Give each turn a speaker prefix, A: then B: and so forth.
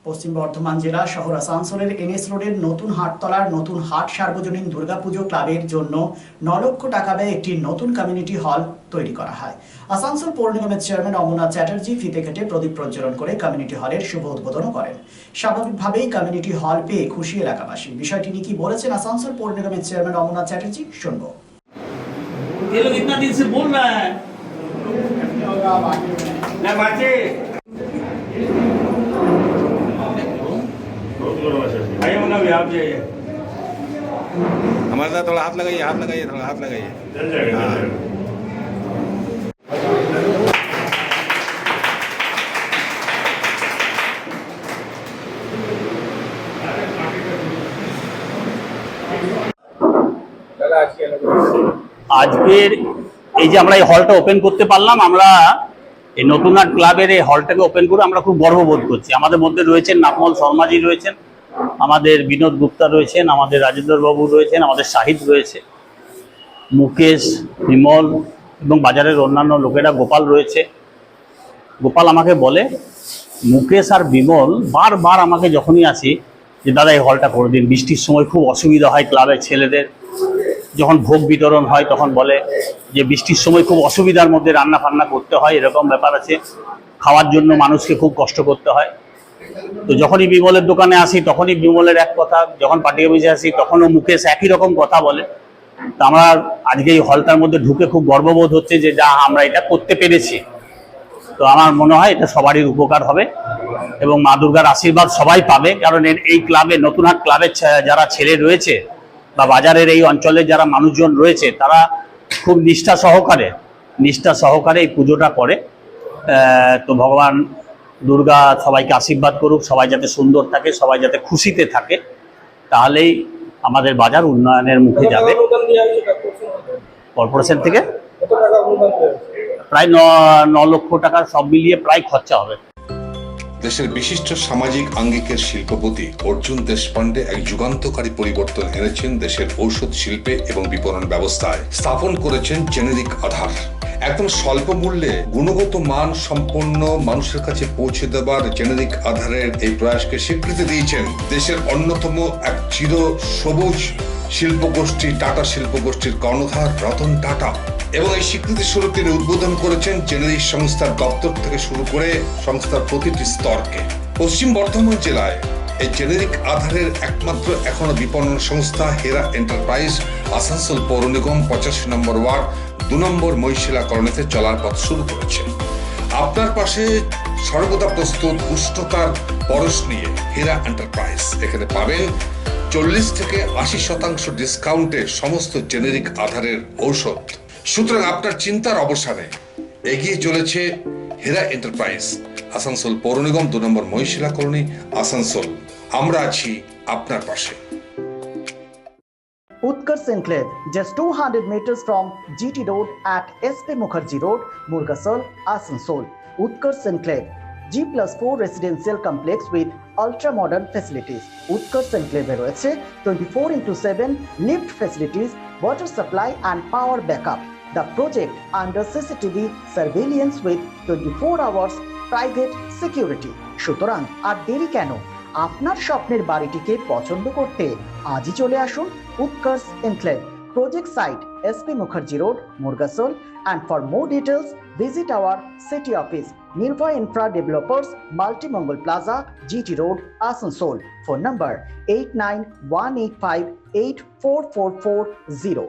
A: পশ্চিম বর্ধমান জেলা শহর আসানসোলের এনএস রোডের নতুন হাটতলার নতুন হাট সার্বজনীন দুর্গাপুজো ক্লাবের জন্য 9 লক্ষ টাকা ব্যয়ে একটি নতুন কমিউনিটি হল তৈরি করা হয়। আসানসোল পৌর নিগমের চেয়ারম্যান অমরনাথ চ্যাটার্জি ফিতে কেটে প্রদীপ প্রজ্বলন করে কমিউনিটি হলের শুভ উদ্বোধন করেন। স্বাভাবিকভাবেই কমিউনিটি হল পেয়ে খুশি এলাকাবাসী। বিষয়টি নিয়ে কি বলেছেন আসানসোল পৌর নিগমের চেয়ারম্যান অমরনাথ চ্যাটার্জি, শুনবো।
B: ये लोग इतना दिन से बोल रहा है ना बाचे आइए मुन्ना भी आप जाइए
C: हमारे साथ थोड़ा हाथ लगाइए थोड़ा हाथ लगाइए।
B: चल जाएगा আজকের এই যে আমরা এই হলটা ওপেন করতে পারলাম, আমরা এই নতুন হাট ক্লাবের এই হলটাকে ওপেন করে আমরা খুব গর্ববোধ করছি। আমাদের মধ্যে রয়েছেন নাকমল শর্মাজি রয়েছেন, আমাদের বিনোদ গুপ্তা রয়েছেন, আমাদের রাজেন্দ্র বাবু রয়েছেন, আমাদের শাহিদ রয়েছে, মুকেশ, বিমল এবং বাজারের অন্যান্য লোকেরা, গোপাল রয়েছে। গোপাল আমাকে বলে, মুকেশ আর বিমল বারবার আমাকে যখনই আসি যে দাদা এই হলটা করে দিন, বৃষ্টির সময় খুব অসুবিধা হয় ক্লাবের ছেলেদের, যখন ভোগ বিতরণ হয় তখন বলে যে বৃষ্টির সময় খুব অসুবিধার মধ্যে রান্না ফান্না করতে হয়, এরকম ব্যাপার আছে, খাওয়ার জন্য মানুষকে খুব কষ্ট করতে হয়। তো যখনই বিমলের দোকানে আসি তখনই বিমলের এক কথা, যখন পার্টি অফিসে আসি তখনও মুকেশ একই রকম কথা বলে। তো আমরা আজকে এই হলটার মধ্যে ঢুকে খুব গর্ববোধ হচ্ছে যে যা আমরা এটা করতে পেরেছি। তো আমার মনে হয় এটা সবারই উপকার হবে এবং মা দুর্গার আশীর্বাদ সবাই পাবে, কারণ এই ক্লাবে, নতুন হাট ক্লাবের যারা ছেলে রয়েছে বা বাজারের এই অঞ্চলের যারা মানুষজন রয়েছে তারা খুব নিষ্ঠা সহকারে এই পুজোটা করে। তো ভগবান দুর্গা সবাইকে আশীর্বাদ করুক, সবাই যাতে সুন্দর থাকে, সবাই যাতে খুশিতে থাকে, তাহলেই আমাদের বাজার উন্নয়নের মুখে যাবে। কর্পোরেশন থেকে প্রায় 9 লক্ষ টাকার সব মিলিয়ে প্রায় খরচা হবে।
D: দেশের বিশিষ্ট সামাজিক আঙ্গিকের শিল্পপতি অর্জুন দেশপান্ডে এক যুগান্তকারী পরিবর্তন এনেছেন দেশের ঔষধ শিল্পে এবং বিপণন ব্যবস্থায়। স্থাপন করেছেন জেনেরিক আধার। একদম স্বল্প মূল্যে গুণগত মান সম্পন্ন মানুষের কাছে পৌঁছে দেবার জেনেরিক আধারের এই প্রয়াসকে স্বীকৃতি দিয়েছেন দেশের অন্যতম এক চির সবুজ শিল্পগোষ্ঠী, টাটা শিল্পগোষ্ঠীর কর্ণধার রতন টাটা। এবং এই স্বীকৃতি স্বরূপ তিনি উদ্বোধন করেছেন জেনেরিক সংস্থার দপ্তর থেকে শুরু করে সংস্থার প্রতিটি স্তরকে। পশ্চিম বর্ধমান জেলায় এই জেনেরিক আধারের একমাত্র এখনো বিপণন সংস্থা হেরা এন্টারপ্রাইজ আসানসোল পৌর নিগম 85 নম্বর ওয়ার্ড 2 নম্বর মহিশিলা কলোনিতে চলার পথ শুরু করেছে। আপনার পাশে সর্বদা প্রস্তুত উষ্ণতার পরশ নিয়ে হেরা এন্টারপ্রাইজ। এখানে পাবেন 40 থেকে 80% ডিসকাউন্টে সমস্ত জেনেরিক আধারের ঔষধ। সুতরাং আপনার চিন্তার অবসানে এগিয়ে চলেছে হেরা এন্টারপ্রাইজ, আসানসোল পৌর নিগম 2 নম্বর মহিশিলা কলোনি, আসানসোল। আমরা আছি আপনার পাশে।
A: Utkarsh Enclave, just 200 meters from GT Road at SP Mukherjee Road, Murgasol, Asansol. Utkarsh Enclave, G+4 residential complex with ultra-modern facilities. Utkarsh Enclave রয়েছে 24/7 lift facilities, water supply and power backup. The project under CCTV surveillance with 24 hours private security. সুতরাং আর দেরি কেন? আপনার স্বপ্নের বাড়িটিকে পছন্দ করতে আজই চলে আসুন Utkarsh enclave, project site SP Mukherjee Road, Murgasol, and for more details visit our city office, Nirvay Infra Developers, Multi-Mongol Plaza, GT Road, Asansol. Phone number 8918584440.